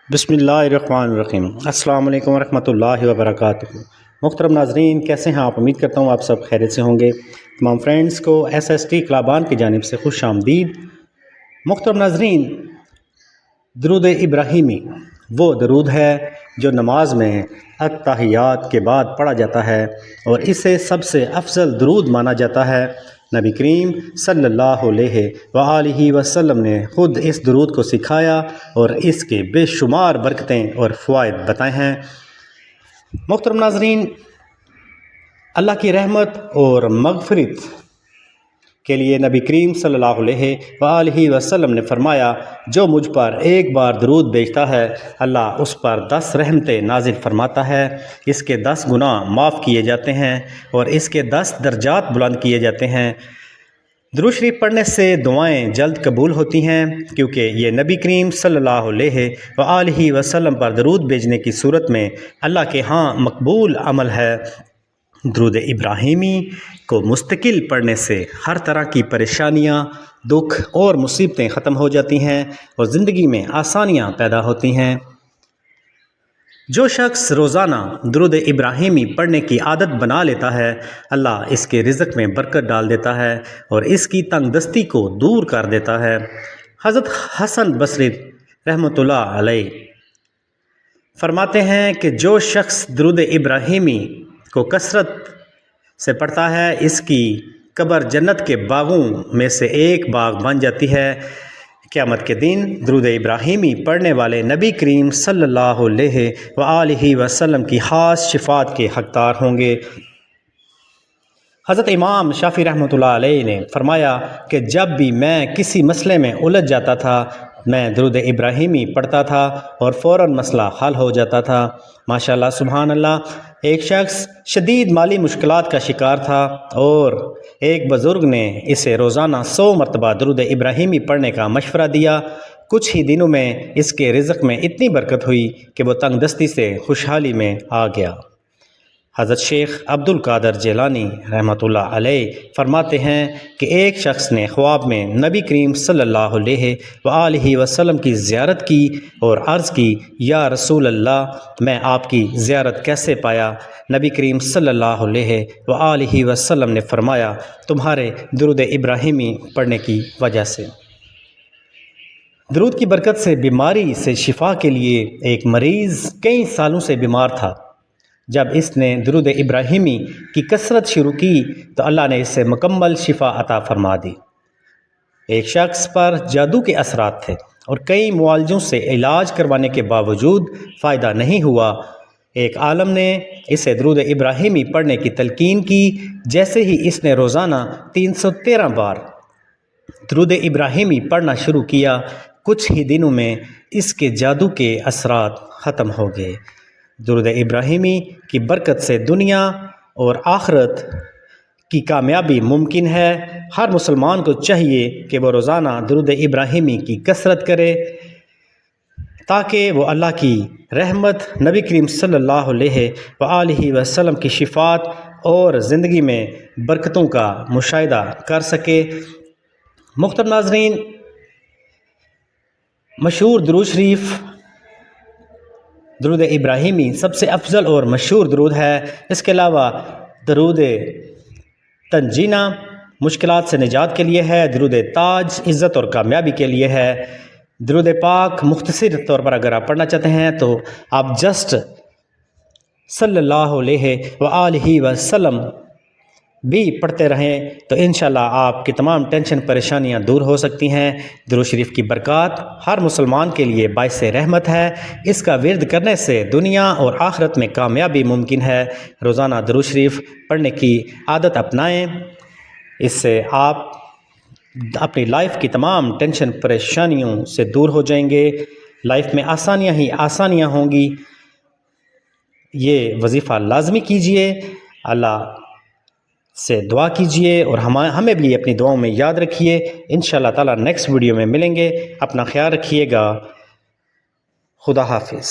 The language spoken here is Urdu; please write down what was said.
بسم اللہ الرحمن الرحیم۔ السلام علیکم ورحمۃ اللہ وبرکاتہ۔ محترم ناظرین، کیسے ہیں آپ؟ امید کرتا ہوں آپ سب خیریت سے ہوں گے۔ تمام فرینڈز کو SST کلابان کی جانب سے خوش آمدید۔ محترم ناظرین، درود ابراہیمی وہ درود ہے جو نماز میں التحیات کے بعد پڑھا جاتا ہے اور اسے سب سے افضل درود مانا جاتا ہے۔ نبی کریم صلی اللہ علیہ وآلہ وسلم نے خود اس درود کو سکھایا اور اس کے بے شمار برکتیں اور فوائد بتائے ہیں۔ محترم ناظرین، اللہ کی رحمت اور مغفرت کے لیے نبی کریم صلی اللہ علیہ وآلہ وسلم نے فرمایا، جو مجھ پر ایک بار درود بھیجتا ہے اللہ اس پر 10 رحمتیں نازل فرماتا ہے، اس کے 10 گناہ معاف کیے جاتے ہیں اور اس کے 10 درجات بلند کیے جاتے ہیں۔ درود شریف پڑھنے سے دعائیں جلد قبول ہوتی ہیں، کیونکہ یہ نبی کریم صلی اللہ علیہ وآلہ وسلم پر درود بھیجنے کی صورت میں اللہ کے ہاں مقبول عمل ہے۔ درود ابراہیمی کو مستقل پڑھنے سے ہر طرح کی پریشانیاں، دکھ اور مصیبتیں ختم ہو جاتی ہیں اور زندگی میں آسانیاں پیدا ہوتی ہیں۔ جو شخص روزانہ درود ابراہیمی پڑھنے کی عادت بنا لیتا ہے، اللہ اس کے رزق میں برکت ڈال دیتا ہے اور اس کی تنگ دستی کو دور کر دیتا ہے۔ حضرت حسن بصری رحمۃ اللہ علیہ فرماتے ہیں کہ جو شخص درود ابراہیمی کو کثرت سے پڑھتا ہے، اس کی قبر جنت کے باغوں میں سے ایک باغ بن جاتی ہے۔ قیامت کے دن درود ابراہیمی پڑھنے والے نبی کریم صلی اللہ علیہ وآلہ وسلم کی خاص شفاعت کے حقدار ہوں گے۔ حضرت امام شافعی رحمۃ اللہ علیہ نے فرمایا کہ جب بھی میں کسی مسئلے میں الجھ جاتا تھا، میں درود ابراہیمی پڑھتا تھا اور فوراً مسئلہ حل ہو جاتا تھا۔ ماشاءاللہ، سبحان اللہ۔ ایک شخص شدید مالی مشکلات کا شکار تھا اور ایک بزرگ نے اسے روزانہ 100 مرتبہ درود ابراہیمی پڑھنے کا مشورہ دیا۔ کچھ ہی دنوں میں اس کے رزق میں اتنی برکت ہوئی کہ وہ تنگ دستی سے خوشحالی میں آ گیا۔ حضرت شیخ عبد القادر جیلانی رحمۃ اللہ علیہ فرماتے ہیں کہ ایک شخص نے خواب میں نبی کریم صلی اللہ علیہ وآلہ وسلم کی زیارت کی اور عرض کی، یا رسول اللہ، میں آپ کی زیارت کیسے پایا؟ نبی کریم صلی اللہ علیہ وآلہ وسلم نے فرمایا، تمہارے درود ابراہیمی پڑھنے کی وجہ سے۔ درود کی برکت سے بیماری سے شفا کے لیے ایک مریض کئی سالوں سے بیمار تھا۔ جب اس نے درود ابراہیمی کی کثرت شروع کی تو اللہ نے اسے مکمل شفا عطا فرما دی۔ ایک شخص پر جادو کے اثرات تھے اور کئی معالجوں سے علاج کروانے کے باوجود فائدہ نہیں ہوا۔ ایک عالم نے اسے درود ابراہیمی پڑھنے کی تلقین کی۔ جیسے ہی اس نے روزانہ 313 بار درود ابراہیمی پڑھنا شروع کیا، کچھ ہی دنوں میں اس کے جادو کے اثرات ختم ہو گئے۔ درود ابراہیمی کی برکت سے دنیا اور آخرت کی کامیابی ممکن ہے۔ ہر مسلمان کو چاہیے کہ وہ روزانہ درود ابراہیمی کی کثرت کرے تاکہ وہ اللہ کی رحمت، نبی کریم صلی اللہ علیہ وآلہ وسلم کی شفاعت اور زندگی میں برکتوں کا مشاہدہ کر سکے۔ محترم ناظرین، مشہور درود شریف درود ابراہیمی سب سے افضل اور مشہور درود ہے۔ اس کے علاوہ درود تنجینہ مشکلات سے نجات کے لیے ہے، درود تاج عزت اور کامیابی کے لیے ہے۔ درود پاک مختصر طور پر اگر آپ پڑھنا چاہتے ہیں تو آپ جسٹ صلی اللہ علیہ وآلہ وسلم بھی پڑھتے رہیں تو انشاءاللہ آپ کی تمام ٹینشن پریشانیاں دور ہو سکتی ہیں۔ درود شریف کی برکات ہر مسلمان کے لیے باعث رحمت ہے۔ اس کا ورد کرنے سے دنیا اور آخرت میں کامیابی ممکن ہے۔ روزانہ درود شریف پڑھنے کی عادت اپنائیں، اس سے آپ اپنی لائف کی تمام ٹینشن پریشانیوں سے دور ہو جائیں گے۔ لائف میں آسانیاں ہی آسانیاں ہوں گی۔ یہ وظیفہ لازمی کیجئے، اللہ سے دعا کیجئے اور ہمیں بھی اپنی دعاؤں میں یاد رکھیے۔ انشاءاللہ تعالی نیکسٹ ویڈیو میں ملیں گے۔ اپنا خیال رکھیے گا۔ خدا حافظ۔